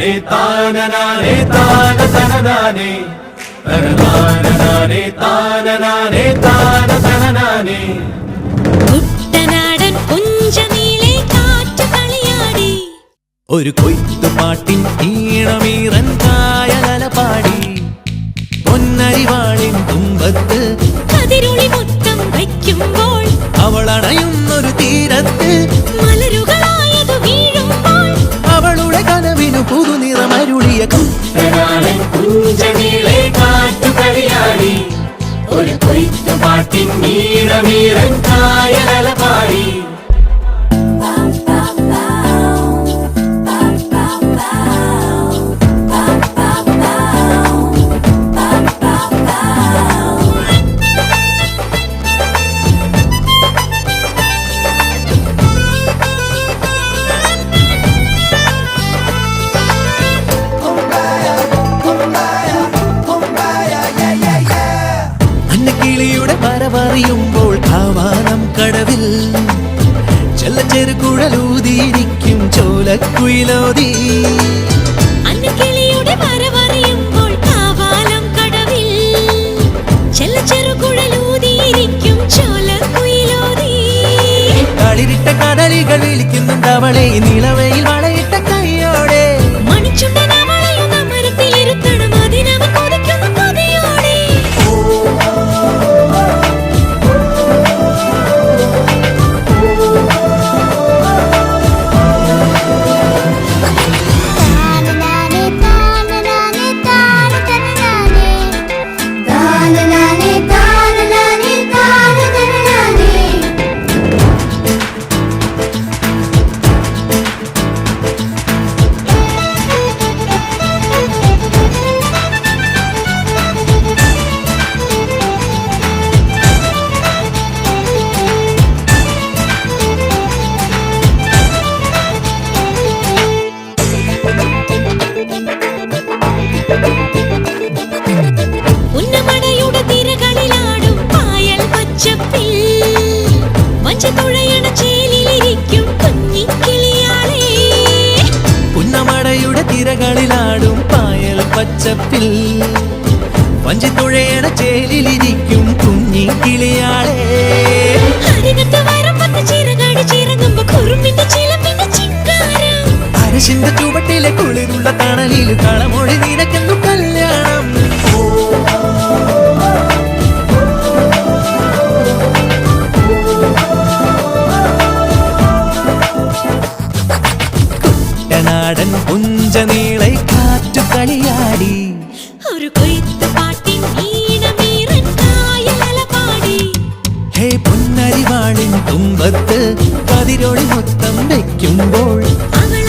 തനനാനേ താനനാനേ താന തനനാനേ തനനാനേ താനനാനേ താന തനനാനേ. കുട്ടനാടൻ പുഞ്ചനീളെ കാറ്റു കളിയാടി, ഒരു കൊയ്ത്തുപാട്ടിൻ ഈണമീറൻ കായലല പാടി, പൊന്നരിവാളിൻ തുമ്പത്ത് കതിരൊളി മൊത്തം വയ്ക്കുമ്പോൾ അവൾ അണയുന്നൊരു തീരത്ത് മലരുകളായതു വീഴുമ്പോൾ അവളുടെ കനവിനു പുതുനിറമരുളിയ കുട്ടനാടൻ പുഞ്ചനീളെ കാറ്റു കളിയാടി, ഒരു കൊയ്ത്തുപാട്ടിൻ ഈണമീറൻ കായലല പാടി. അന്നക്കിളിയുടെ വരവറിയുമ്പോൾ കാവാനം കടവിൽ ചെല്ലച്ചെറുകുഴലൂതിയിരിക്കും ചോലക്കുയിലോതി. അന്നക്കിളിയുടെ വരവറിയുമ്പോൾ കാവാലം കടവിൽ ചെറുകുഴലൂതിയിരിക്കും ചോലക്കുയിലോതി. കളിരിട്ട കടലികൾ വിളിക്കുന്നുണ്ട് അവളെ നിലവയിൽ വളയിട്ട കൈയോടെ. മണിച്ചുണ്ടൻ അവളെയും അമരത്തിലിരുത്തണം, അതിനവൻ കൊതിക്കുന്നു കൊതിയോടെ. ഉന്നമടയുടെ തിരകളിലാടും പായൽ പച്ചപ്പിൽ വഞ്ചതുഴയണ ചേലിലിരിക്കും കുഞ്ഞിക്കിളിയാളെ. പുന്നമടയുടെ തിരകളിലാടും പായൽ പച്ചപ്പിൽ വഞ്ചിത്തുഴയണ ചേലിലിരിക്കും കുഞ്ഞിക്കിളിയാളെ. അരികത്ത് വരമ്പത്ത് ചിറകാടി ചിറങ്ങുമ്പോ കുറുമ്പിന്റെ ചിലമ്പിന്റെ ചിങ്കാരം. അരശിന്റെ ചുവട്ടിലെ കുളിരുള്ള തണലിൽ കളമൊഴി നിനക്കെന്നു കല്യാണം. കുട്ടനാടൻ പുഞ്ചനീളെ കാറ്റു കളിയാടി, ഒരു കൊയ്ത്തുപാട്ടിൻ ഈണമീറൻ കായലല പാടി. ഹേ പൊന്നരിവാളിൻ തുമ്പത്ത് കതിരൊളി മൊത്തം വയ്ക്കുമ്പോൾ അവൾ